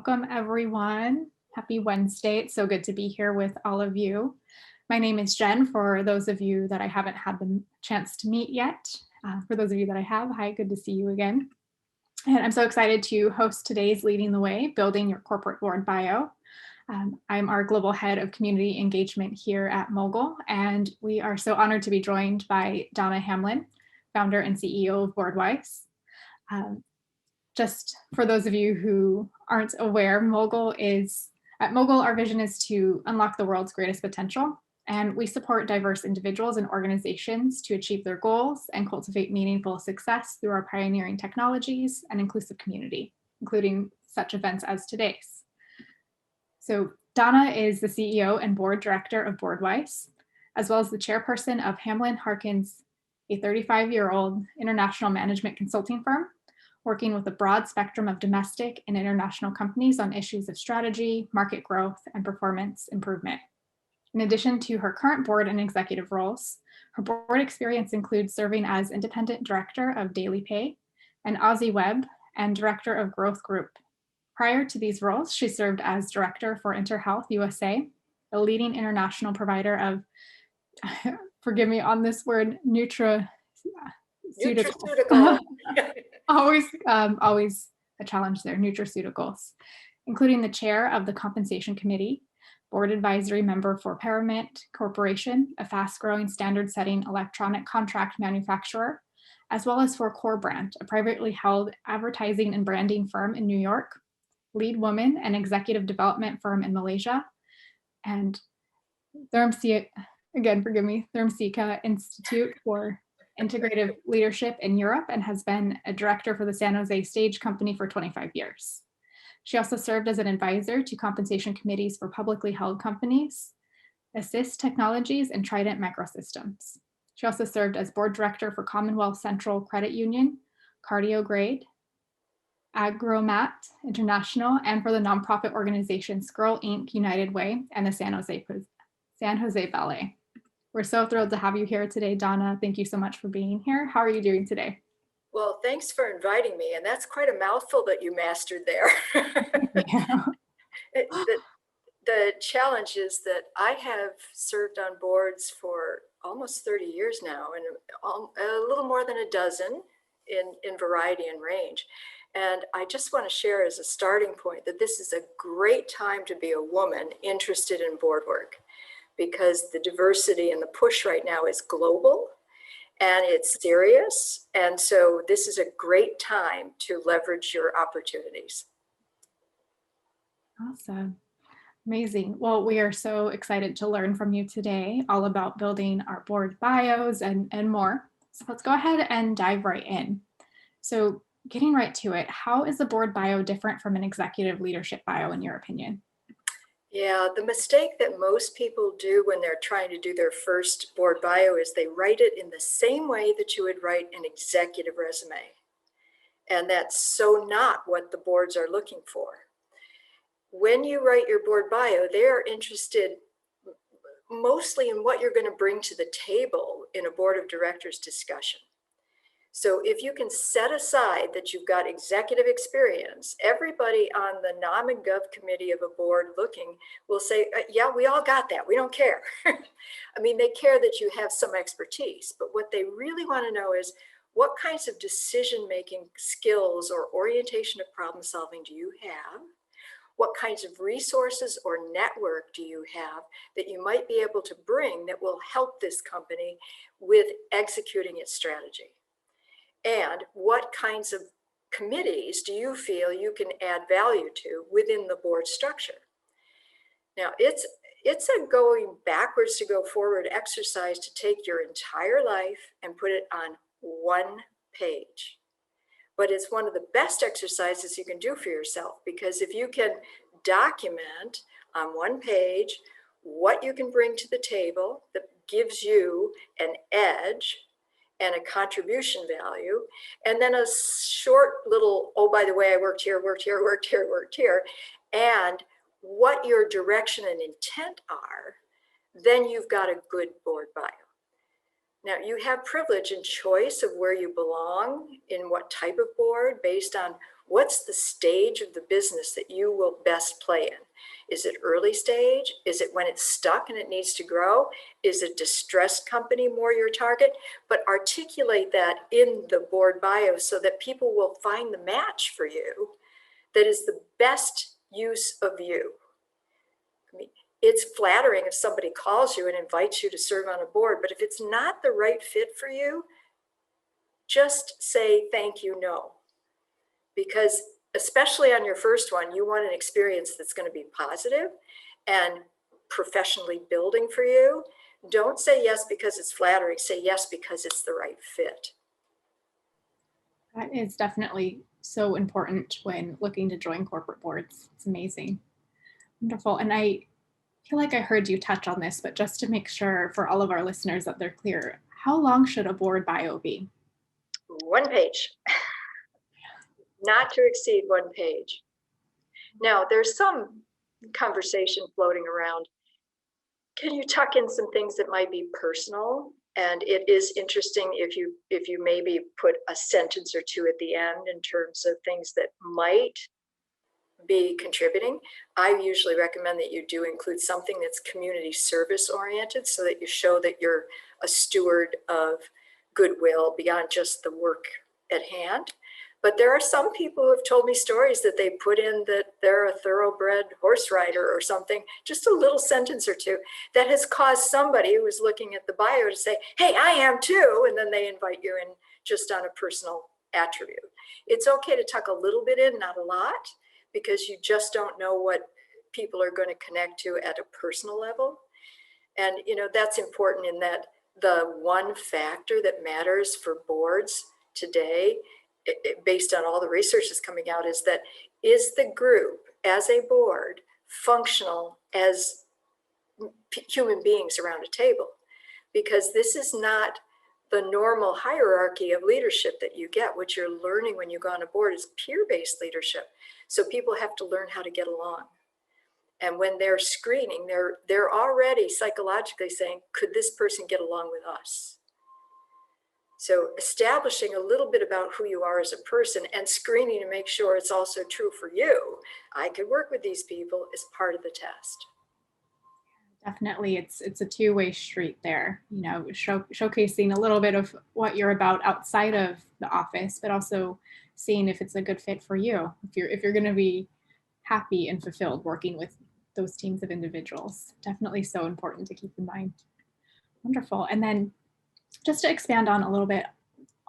Welcome, everyone. Happy Wednesday. It's so good to be here with all of you. My name is Jen, for those of you that I haven't had the chance to meet yet. For those of you that I have, hi, good to see you again. And I'm so excited to host today's Leading the Way, Building Your Corporate Board Bio. I'm our Global Head of Community Engagement here at Mogul, and we are so honored to be joined by Donna Hamlin, founder and CEO of Boardwise. Just for those of you who aren't aware, at Mogul, our vision is to unlock the world's greatest potential, and we support diverse individuals and organizations to achieve their goals and cultivate meaningful success through our pioneering technologies and inclusive community, including such events as today's. So Donna is the CEO and board director of Boardwise, as well as the chairperson of Hamlin Harkins, a 35-year-old international management consulting firm working with a broad spectrum of domestic and international companies on issues of strategy, market growth, and performance improvement. In addition to her current board and executive roles, her board experience includes serving as independent director of Daily Pay and Aussie Web and director of Growth Group. Prior to these roles, she served as director for InterHealth USA, a leading international provider of, forgive me on this word, nutraceutical. always a challenge there, nutraceuticals, including the chair of the Compensation Committee, board advisory member for Paramount Corporation, a fast-growing standard-setting electronic contract manufacturer, as well as for Core Brand, a privately held advertising and branding firm in New York, lead woman and executive development firm in Malaysia, and Thermsika Institute for Integrative Leadership in Europe, and has been a director for the San Jose Stage Company for 25 years. She also served as an advisor to compensation committees for publicly held companies, Assist Technologies, and Trident Microsystems. She also served as board director for Commonwealth Central Credit Union, Cardiograde, Agromat International, and for the nonprofit organizations Girl Inc. United Way and the San Jose Ballet. We're so thrilled to have you here today, Donna. Thank you so much for being here. How are you doing today? Well, thanks for inviting me. And that's quite a mouthful that you mastered there. Yeah. The challenge is that I have served on boards for almost 30 years now, and a little more than a dozen in variety and range. And I just want to share as a starting point that this is a great time to be a woman interested in board work, because the diversity and the push right now is global and it's serious. And so this is a great time to leverage your opportunities. Awesome. Amazing. Well, we are so excited to learn from you today all about building our board bios and more. So let's go ahead and dive right in. So getting right to it, how is a board bio different from an executive leadership bio in your opinion? Yeah, the mistake that most people do when they're trying to do their first board bio is they write it in the same way that you would write an executive resume. And that's so not what the boards are looking for. When you write your board bio, they are interested mostly in what you're going to bring to the table in a board of directors discussion. So if you can set aside that you've got executive experience, everybody on the Nom and Gov committee of a board looking will say, yeah, we all got that. We don't care. I mean, they care that you have some expertise, but what they really want to know is what kinds of decision-making skills or orientation of problem solving do you have? What kinds of resources or network do you have that you might be able to bring that will help this company with executing its strategy? And what kinds of committees do you feel you can add value to within the board structure? Now, it's a going backwards to go forward exercise to take your entire life and put it on one page. But it's one of the best exercises you can do for yourself, because if you can document on one page what you can bring to the table that gives you an edge and a contribution value, and then a short little, oh, by the way, I worked here, and what your direction and intent are, then you've got a good board bio. Now, you have privilege and choice of where you belong, in what type of board, based on what's the stage of the business that you will best play in. Is it early stage? Is it when it's stuck and it needs to grow? Is a distressed company more your target? But articulate that in the board bio so that people will find the match for you that is the best use of you. I mean, it's flattering if somebody calls you and invites you to serve on a board, but if it's not the right fit for you, just say thank you, no. Because especially on your first one, you want an experience that's going to be positive and professionally building for you. Don't say yes because it's flattering, say yes because it's the right fit. That is definitely so important when looking to join corporate boards. It's amazing. Wonderful. And I feel like I heard you touch on this, but just to make sure for all of our listeners that they're clear, how long should a board bio be? 1 page, not to exceed 1 page. Now, there's some conversation floating around. Can you tuck in some things that might be personal? And it is interesting if you maybe put a sentence or two at the end in terms of things that might be contributing. I usually recommend that you do include something that's community service oriented so that you show that you're a steward of goodwill beyond just the work at hand. But there are some people who have told me stories that they put in that they're a thoroughbred horse rider or something, just a little sentence or two that has caused somebody who was looking at the bio to say, hey, I am too. And then they invite you in just on a personal attribute. It's okay to tuck a little bit in, not a lot, because you just don't know what people are going to connect to at a personal level. And, that's important in that the one factor that matters for boards today, based on all the research that's coming out, is the group as a board functional as human beings around a table? Because this is not the normal hierarchy of leadership that you get. What you're learning when you go on a board is peer-based leadership. So people have to learn how to get along. And when they're screening, they're already psychologically saying, could this person get along with us? So establishing a little bit about who you are as a person and screening to make sure it's also true for you. I could work with these people is part of the test. Definitely, it's a two-way street there. Showcasing a little bit of what you're about outside of the office, but also seeing if it's a good fit for you. If you're going to be happy and fulfilled working with those teams of individuals, definitely so important to keep in mind. Wonderful. And then just to expand on a little bit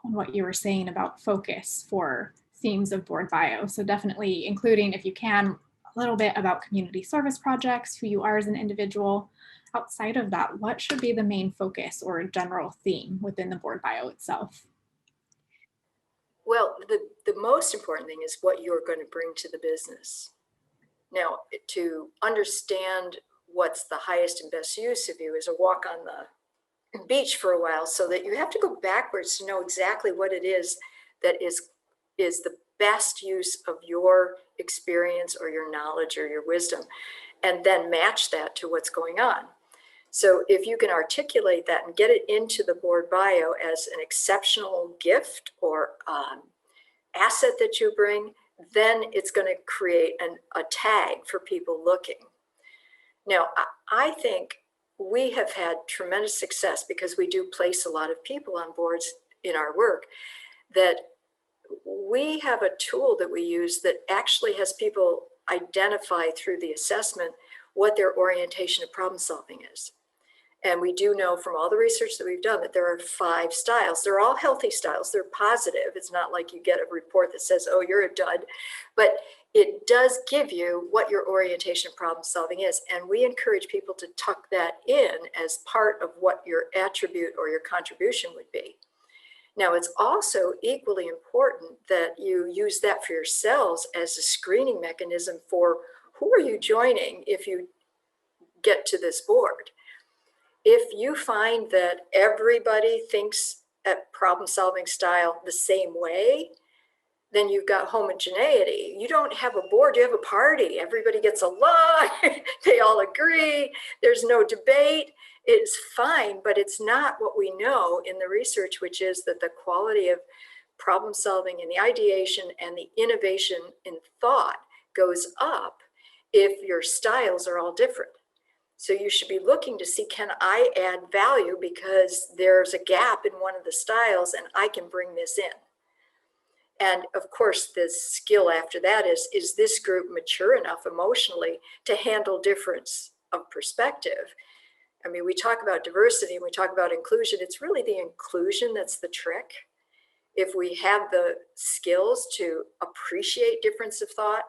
on what you were saying about focus for themes of board bio. So definitely including, if you can, a little bit about community service projects, who you are as an individual. Outside of that, what should be the main focus or general theme within the board bio itself? Well, the most important thing is what you're going to bring to the business. Now, to understand what's the highest and best use of you is a walk on the beach for a while, so that you have to go backwards to know exactly what it is that is the best use of your experience or your knowledge or your wisdom, and then match that to what's going on. So if you can articulate that and get it into the board bio as an exceptional gift or asset that you bring, then it's going to create a tag for people looking. Now, I think we have had tremendous success because we do place a lot of people on boards in our work, that we have a tool that we use that actually has people identify through the assessment what their orientation of problem solving is. And we do know from all the research that we've done that there are 5 styles. They're all healthy styles. They're positive. It's not like you get a report that says, oh, you're a dud. But it does give you what your orientation of problem solving is. And we encourage people to tuck that in as part of what your attribute or your contribution would be. Now, it's also equally important that you use that for yourselves as a screening mechanism for who are you joining if you get to this board. If you find that everybody thinks at problem solving style the same way, then you've got homogeneity. You don't have a board, you have a party. Everybody gets along, they all agree, there's no debate. It's fine, but it's not what we know in the research, which is that the quality of problem solving and the ideation and the innovation in thought goes up if your styles are all different. So you should be looking to see, can I add value because there's a gap in one of the styles and I can bring this in. And of course, the skill after that is this group mature enough emotionally to handle difference of perspective? I mean, we talk about diversity and we talk about inclusion. It's really the inclusion that's the trick. If we have the skills to appreciate difference of thought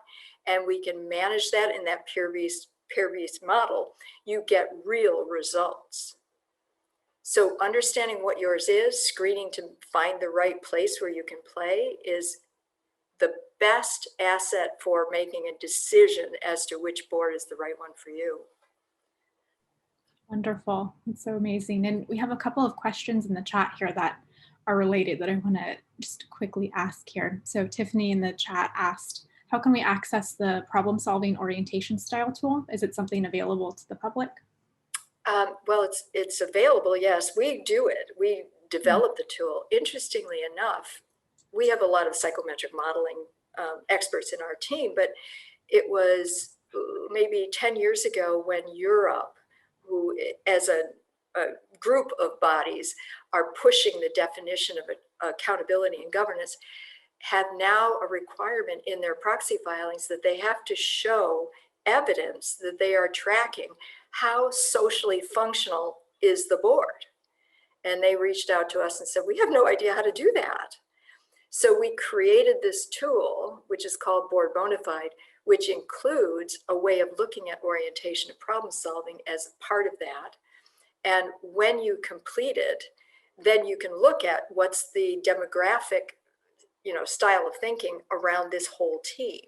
and we can manage that in that peer-based model, you get real results. So understanding what yours is, screening to find the right place where you can play is the best asset for making a decision as to which board is the right one for you. Wonderful. It's so amazing. And we have a couple of questions in the chat here that are related that I want to just quickly ask here. So Tiffany in the chat asked, how can we access the problem solving orientation style tool? Is it something available to the public? Well, it's available, yes. We do it. We develop the tool. Interestingly enough, we have a lot of psychometric modeling experts in our team, but it was maybe 10 years ago when Europe, who as a group of bodies are pushing the definition of accountability and governance, have now a requirement in their proxy filings that they have to show evidence that they are tracking how socially functional is the board. And they reached out to us and said, we have no idea how to do that. So we created this tool, which is called Board Bonafide, which includes a way of looking at orientation and problem solving as part of that. And when you complete it, then you can look at what's the demographic, style of thinking around this whole team.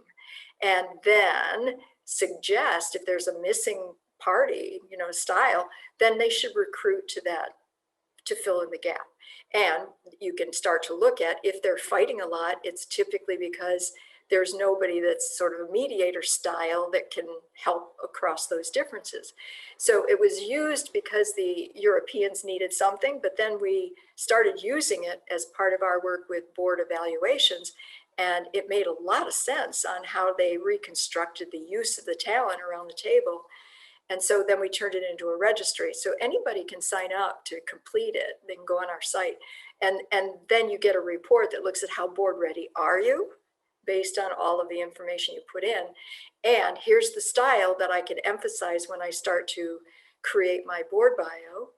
And then suggest if there's a missing party, style, then they should recruit to that to fill in the gap. And you can start to look at if they're fighting a lot, it's typically because there's nobody that's sort of a mediator style that can help across those differences. So it was used because the Europeans needed something, but then we started using it as part of our work with board evaluations. And it made a lot of sense on how they reconstructed the use of the talent around the table. And so then we turned it into a registry. So anybody can sign up to complete it. They can go on our site. And then you get a report that looks at how board ready are you based on all of the information you put in. And here's the style that I can emphasize when I start to create my board bio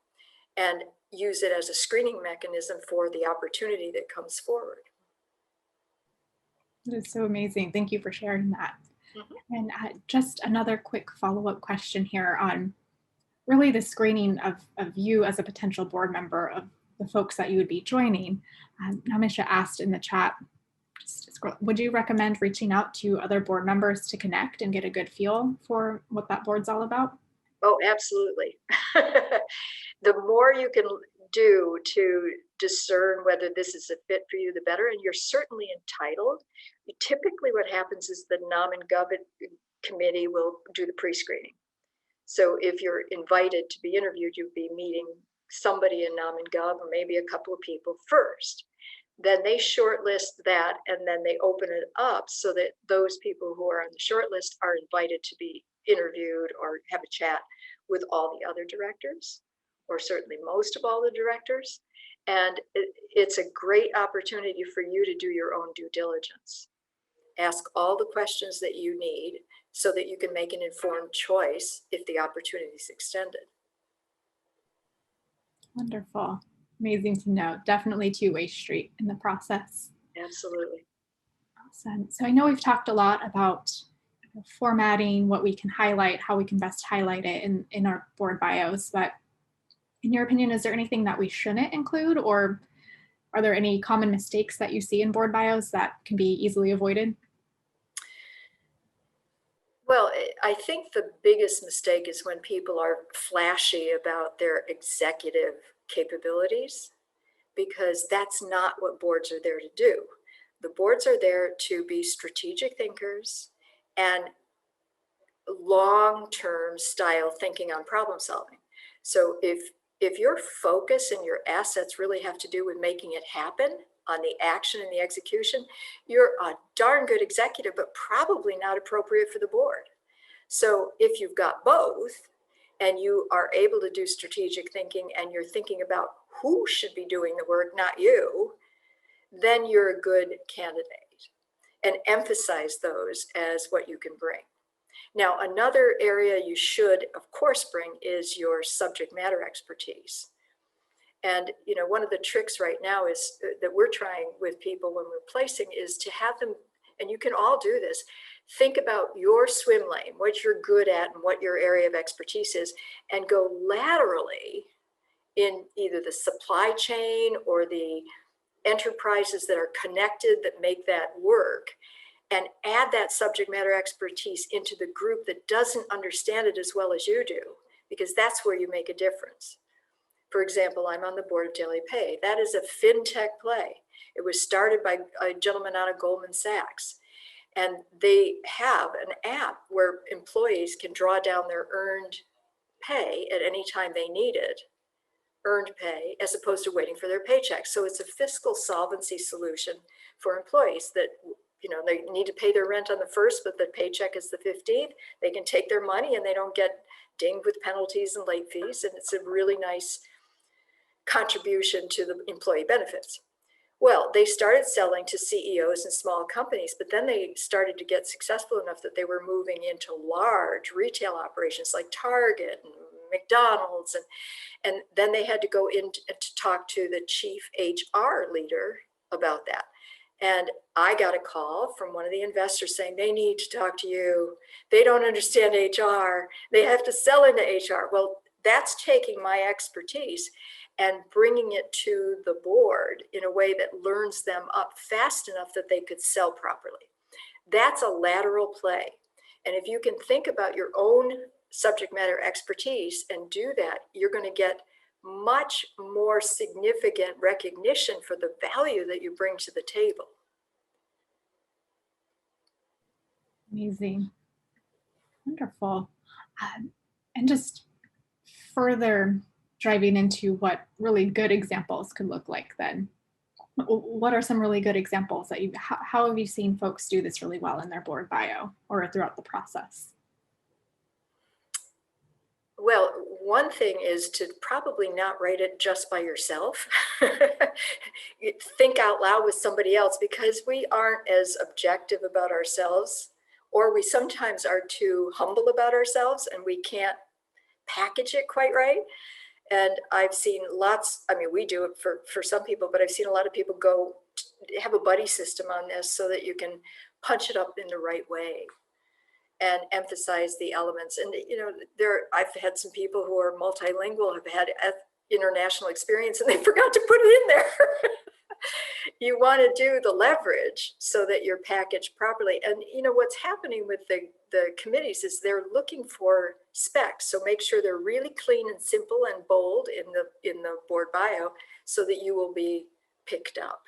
and use it as a screening mechanism for the opportunity that comes forward. That is so amazing. Thank you for sharing that. And just another quick follow-up question here on really the screening of you as a potential board member of the folks that you would be joining. Namisha asked in the chat, would you recommend reaching out to other board members to connect and get a good feel for what that board's all about? Oh, absolutely. The more you can do to discern whether this is a fit for you, the better. And you're certainly entitled. Typically what happens is the Nom and Gov committee will do the pre-screening. So if you're invited to be interviewed, you'll be meeting somebody in Nom and Gov or maybe a couple of people first. Then they shortlist that and then they open it up so that those people who are on the shortlist are invited to be interviewed or have a chat with all the other directors, or certainly most of all the directors. And it's a great opportunity for you to do your own due diligence. Ask all the questions that you need so that you can make an informed choice if the opportunity is extended. Wonderful. Amazing to know. Definitely two-way street in the process. Absolutely. Awesome. So I know we've talked a lot about formatting, what we can highlight, how we can best highlight it in our board bios, but in your opinion, is there anything that we shouldn't include, or are there any common mistakes that you see in board bios that can be easily avoided? Well, I think the biggest mistake is when people are flashy about their executive capabilities, because that's not what boards are there to do. The boards are there to be strategic thinkers and long-term style thinking on problem solving. So if your focus and your assets really have to do with making it happen on the action and the execution, you're a darn good executive, but probably not appropriate for the board. So if you've got both and you are able to do strategic thinking and you're thinking about who should be doing the work, not you, then you're a good candidate, and emphasize those as what you can bring. Now, another area you should, of course, bring is your subject matter expertise. And, you know, one of the tricks right now is that we're trying with people when we're placing is to have them, and you can all do this, think about your swim lane, what you're good at and what your area of expertise is, and go laterally in either the supply chain or the enterprises that are connected that make that work, and add that subject matter expertise into the group that doesn't understand it as well as you do, because that's where you make a difference. For example, I'm on the board of Daily Pay. That is a fintech play. It was started by a gentleman out of Goldman Sachs. And they have an app where employees can draw down their earned pay at any time they need it, earned pay, as opposed to waiting for their paycheck. So it's a fiscal solvency solution for employees that, you know, they need to pay their rent on the 1st, but the paycheck is the 15th. They can take their money and they don't get dinged with penalties and late fees. And it's a really nice contribution to the employee benefits. Well, they started selling to CEOs and small companies, but then they started to get successful enough that they were moving into large retail operations like Target and McDonald's. And then they had to go in to talk to the chief HR leader about that. And I got a call from one of the investors saying they need to talk to you. They don't understand HR. They have to sell into HR. Well, that's taking my expertise and bringing it to the board in a way that learns them up fast enough that they could sell properly. That's a lateral play. And if you can think about your own subject matter expertise and do that, you're going to get much more significant recognition for the value that you bring to the table. Amazing. Wonderful. And just further driving into what really good examples could look like then. What are some really good examples that how have you seen folks do this really well in their board bio or throughout the process? Well, one thing is to probably not write it just by yourself. Think out loud with somebody else, because we aren't as objective about ourselves, or we sometimes are too humble about ourselves and we can't package it quite right. And I've seen lots, I mean, we do it for some people, but I've seen a lot of people go have a buddy system on this so that you can punch it up in the right way and emphasize the elements. And, you know, I've had some people who are multilingual, have had international experience, and they forgot to put it in there. You want to do the leverage so that you're packaged properly. And, you know, what's happening with the committees is they're looking for specs. So make sure they're really clean and simple and bold in the board bio so that you will be picked up.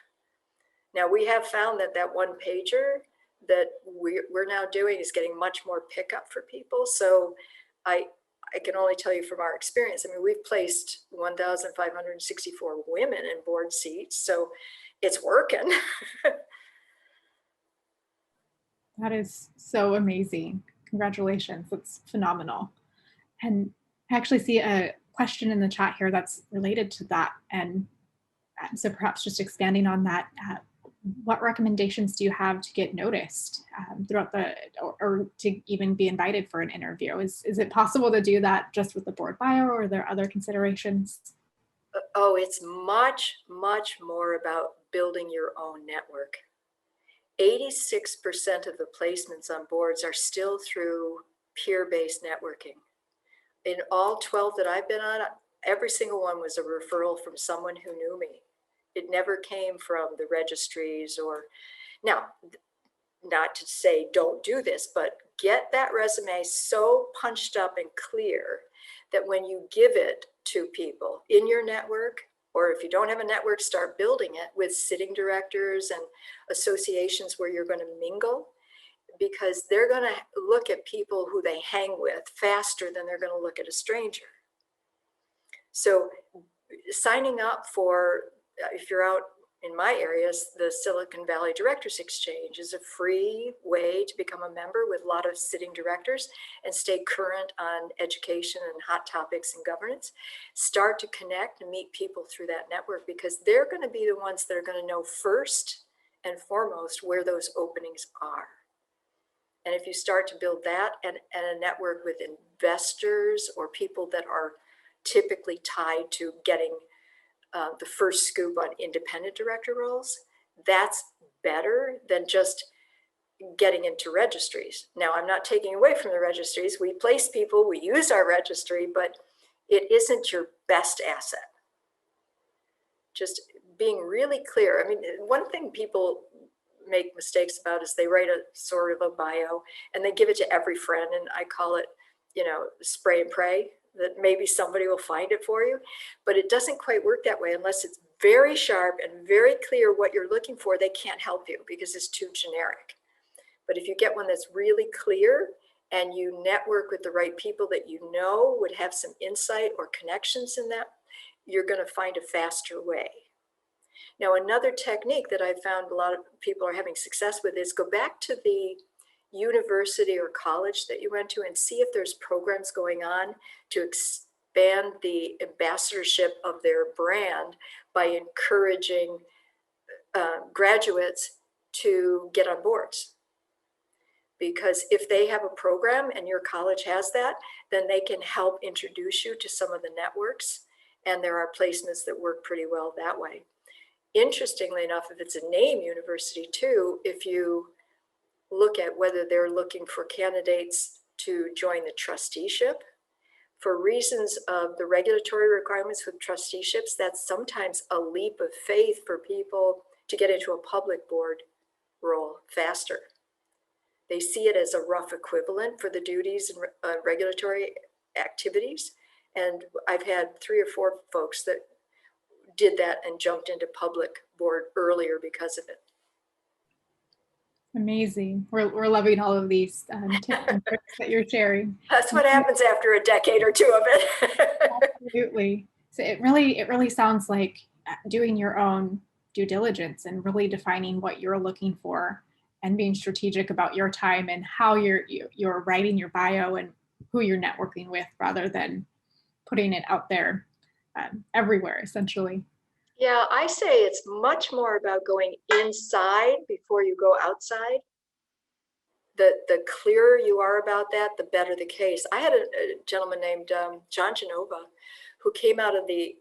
Now, we have found that one pager that we're now doing is getting much more pickup for people. So I can only tell you from our experience. I mean, we've placed 1,564 women in board seats, so it's working. That is so amazing. Congratulations. That's phenomenal. And I actually see a question in the chat here that's related to that. And so perhaps just expanding on that, what recommendations do you have to get noticed throughout or to even be invited for an interview? Is it possible to do that just with the board bio, or are there other considerations? Oh, it's much, much more about building your own network. 86% of the placements on boards are still through peer-based networking. In all 12 that I've been on, every single one was a referral from someone who knew me. It never came from the registries or, now, not to say don't do this, but get that resume so punched up and clear that when you give it to people in your network, Or if you don't have a network, start building it with sitting directors and associations where you're going to mingle, because they're going to look at people who they hang with faster than they're going to look at a stranger. So signing up for, if you're out in my areas, the Silicon Valley Directors Exchange is a free way to become a member with a lot of sitting directors and stay current on education and hot topics and governance. Start to connect and meet people through that network, because they're going to be the ones that are going to know first and foremost where those openings are. And if you start to build that and a network with investors or people that are typically tied to getting the first scoop on independent director roles, that's better than just getting into registries. Now, I'm not taking away from the registries. We place people, we use our registry, but it isn't your best asset. Just being really clear. I mean, one thing people make mistakes about is they write a sort of a bio and they give it to every friend, and I call it, spray and pray, that maybe somebody will find it for you. But it doesn't quite work that way unless it's very sharp and very clear what you're looking for. They can't help you because it's too generic. But if you get one that's really clear and you network with the right people that you know would have some insight or connections in that, you're going to find a faster way. Now, another technique that I've found a lot of people are having success with is go back to the university or college that you went to and see if there's programs going on to expand the ambassadorship of their brand by encouraging graduates to get on boards. Because if they have a program and your college has that, then they can help introduce you to some of the networks, and there are placements that work pretty well that way. Interestingly enough, if it's a name university too, if you look at whether they're looking for candidates to join the trusteeship, for reasons of the regulatory requirements with trusteeships, that's sometimes a leap of faith for people to get into a public board role faster. They see it as a rough equivalent for the duties and regulatory activities. And I've had 3 or 4 folks that did that and jumped into public board earlier because of it. Amazing. We're loving all of these tips and tricks that you're sharing. That's what happens after a decade or 2 of it. Absolutely. So it really sounds like doing your own due diligence and really defining what you're looking for and being strategic about your time and how you're writing your bio and who you're networking with, rather than putting it out there everywhere, essentially. Yeah, I say it's much more about going inside before you go outside. The clearer you are about that, the better the case. I had a gentleman named John Genova who came out of the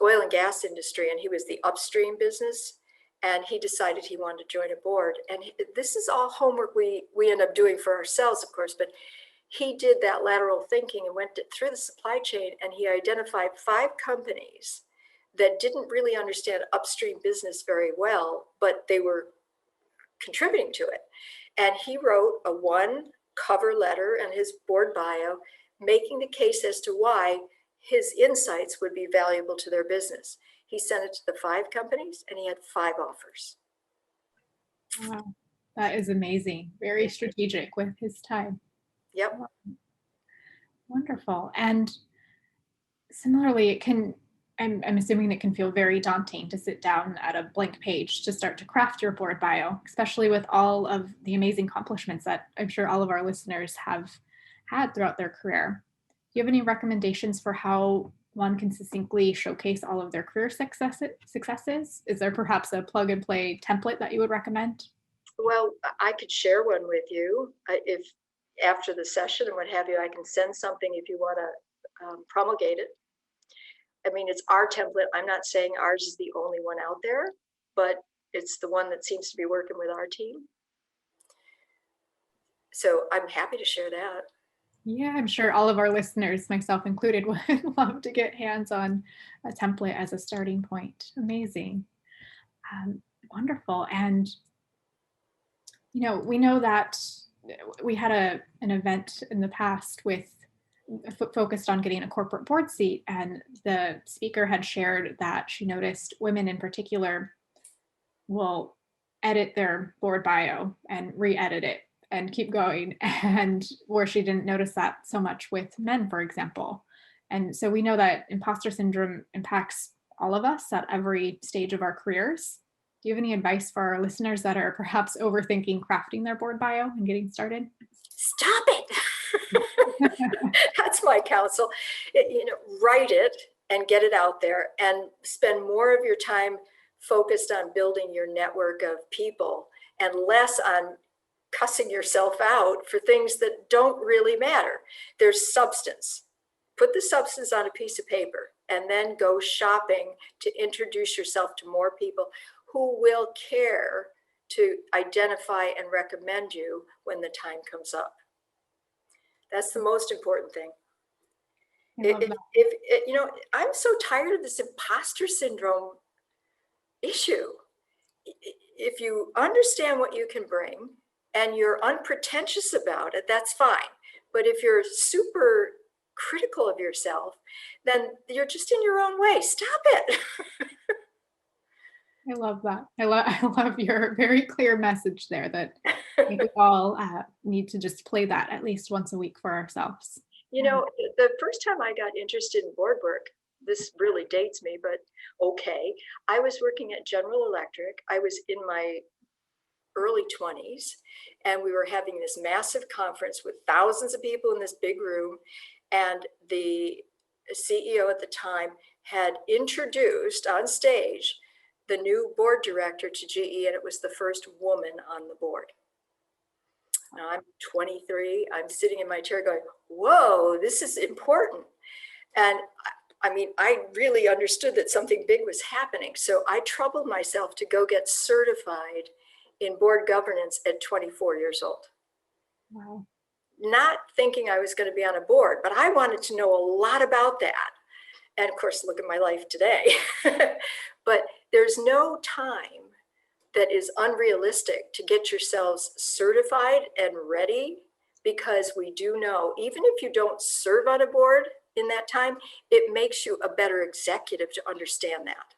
oil and gas industry, and he was the upstream business, and he decided he wanted to join a board. And this is all homework we end up doing for ourselves, of course, but he did that lateral thinking and went through the supply chain, and he identified 5 companies that didn't really understand upstream business very well, but they were contributing to it. And he wrote a 1 cover letter and his board bio, making the case as to why his insights would be valuable to their business. He sent it to the 5 companies and he had 5 offers. Wow, that is amazing. Very strategic with his time. Yep. Wonderful. And similarly, I'm assuming it can feel very daunting to sit down at a blank page to start to craft your board bio, especially with all of the amazing accomplishments that I'm sure all of our listeners have had throughout their career. Do you have any recommendations for how one can succinctly showcase all of their career successes? Is there perhaps a plug and play template that you would recommend? Well, I could share one with you. If after the session and what have you, I can send something if you want to promulgate it. I mean, it's our template. I'm not saying ours is the only one out there, but it's the one that seems to be working with our team. So I'm happy to share that. Yeah, I'm sure all of our listeners, myself included, would love to get hands on a template as a starting point. Amazing. Wonderful. And, we know that we had an event in the past with focused on getting a corporate board seat. And the speaker had shared that she noticed women in particular will edit their board bio and re-edit it and keep going, and where she didn't notice that so much with men, for example. And so we know that imposter syndrome impacts all of us at every stage of our careers. Do you have any advice for our listeners that are perhaps overthinking crafting their board bio and getting started? Stop it. That's my counsel. Write it and get it out there, and spend more of your time focused on building your network of people and less on cussing yourself out for things that don't really matter. There's substance. Put the substance on a piece of paper and then go shopping to introduce yourself to more people who will care to identify and recommend you when the time comes up. That's the most important thing. I love that. I'm so tired of this imposter syndrome issue. If you understand what you can bring and you're unpretentious about it, that's fine. But if you're super critical of yourself, then you're just in your own way. Stop it. I love that. I love your very clear message there that we all need to just play that at least once a week for ourselves. The first time I got interested in board work, this really dates me, but okay. I was working at General Electric. I was in my early 20s, and we were having this massive conference with thousands of people in this big room. And the CEO at the time had introduced on stage the new board director to GE, and it was the first woman on the board. Now I'm 23, I'm sitting in my chair going, whoa, this is important. And I really understood that something big was happening. So I troubled myself to go get certified in board governance at 24 years old. Wow. Not thinking I was going to be on a board, but I wanted to know a lot about that. And of course, look at my life today. But there's no time that is unrealistic to get yourselves certified and ready, because we do know, even if you don't serve on a board in that time, it makes you a better executive to understand that.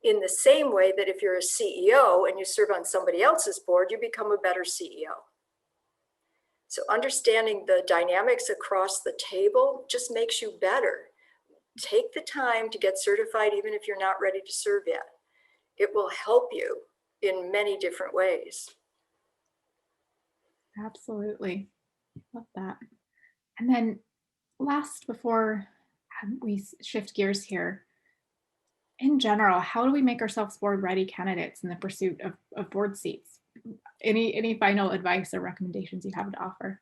In the same way that if you're a CEO and you serve on somebody else's board, you become a better CEO. So understanding the dynamics across the table just makes you better. Take the time to get certified, even if you're not ready to serve yet. It will help you in many different ways. Absolutely. Love that. And then last, before we shift gears here, in general, how do we make ourselves board ready candidates in the pursuit of board seats? Any final advice or recommendations you have to offer?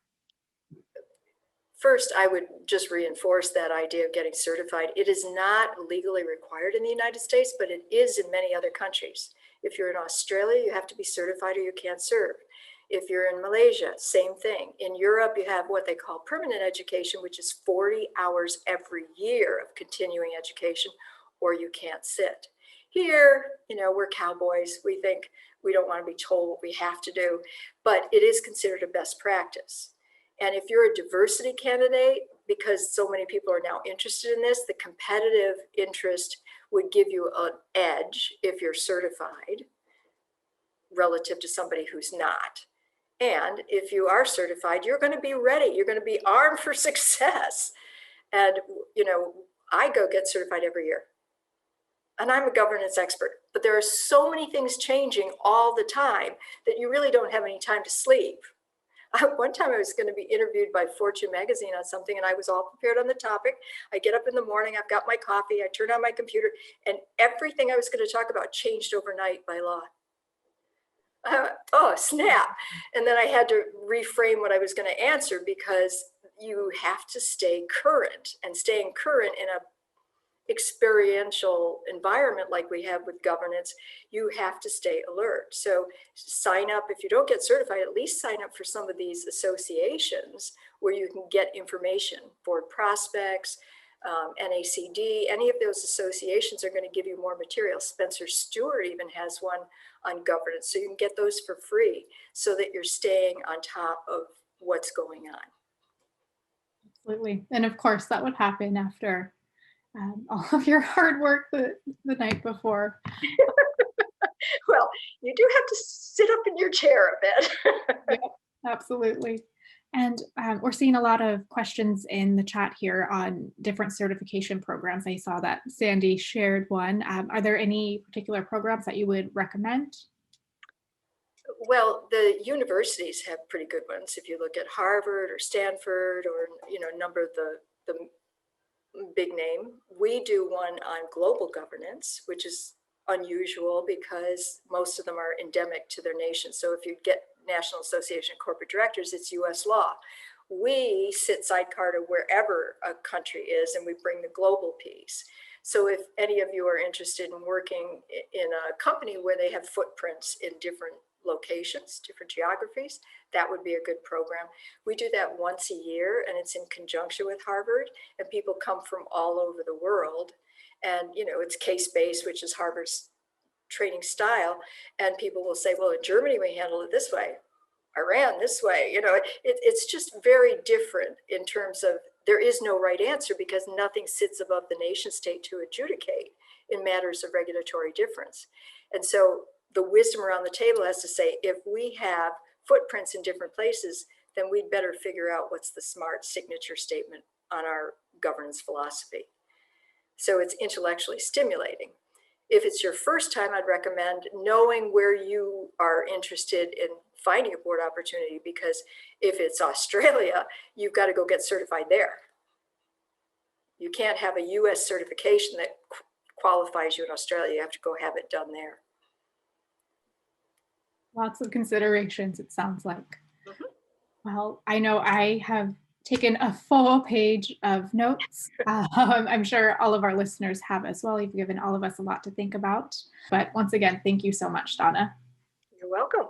First, I would just reinforce that idea of getting certified. It is not legally required in the United States, but it is in many other countries. If you're in Australia, you have to be certified or you can't serve. If you're in Malaysia, same thing. In Europe, you have what they call permanent education, which is 40 hours every year of continuing education, or you can't sit. Here, we're cowboys. We think we don't want to be told what we have to do, but it is considered a best practice. And if you're a diversity candidate, because so many people are now interested in this, the competitive interest would give you an edge if you're certified relative to somebody who's not. And if you are certified, you're going to be ready. You're going to be armed for success. And, I go get certified every year. And I'm a governance expert, but there are so many things changing all the time that you really don't have any time to sleep. One time I was going to be interviewed by Fortune magazine on something, and I was all prepared on the topic. I get up in the morning, I've got my coffee, I turn on my computer, and everything I was going to talk about changed overnight by law. Oh, snap. And then I had to reframe what I was going to answer, because you have to stay current, and staying current in a experiential environment like we have with governance, you have to stay alert. So sign up. If you don't get certified, at least sign up for some of these associations where you can get information. Board prospects, NACD, any of those associations are going to give you more material. Spencer Stewart even has one on governance, so you can get those for free so that you're staying on top of what's going on. Absolutely. And of course, that would happen after all of your hard work the night before. Well, you do have to sit up in your chair a bit. Yeah, absolutely. And we're seeing a lot of questions in the chat here on different certification programs. I saw that Sandy shared one. Are there any particular programs that you would recommend? Well, the universities have pretty good ones. If you look at Harvard or Stanford or, a number of the big name, we do one on global governance, which is unusual because most of them are endemic to their nation. So if you get National Association of Corporate Directors, it's US law. We sit sidecar to wherever a country is and we bring the global piece. So if any of you are interested in working in a company where they have footprints in different locations, different geographies, that would be a good program. We do that once a year and it's in conjunction with Harvard, and people come from all over the world. And, it's case-based, which is Harvard's training style. And people will say, well, in Germany, we handle it this way. Iran this way. It's just very different in terms of there is no right answer because nothing sits above the nation state to adjudicate in matters of regulatory difference. And so the wisdom around the table has to say, if we have footprints in different places, then we'd better figure out what's the smart signature statement on our governance philosophy. So it's intellectually stimulating. If it's your first time, I'd recommend knowing where you are interested in finding a board opportunity, because if it's Australia, you've got to go get certified there. You can't have a US certification that qualifies you in Australia. You have to go have it done there. Lots of considerations, it sounds like. Well, I know I have taken a full page of notes. I'm sure all of our listeners have as well. You've given all of us a lot to think about. But once again, thank you so much, Donna. You're welcome.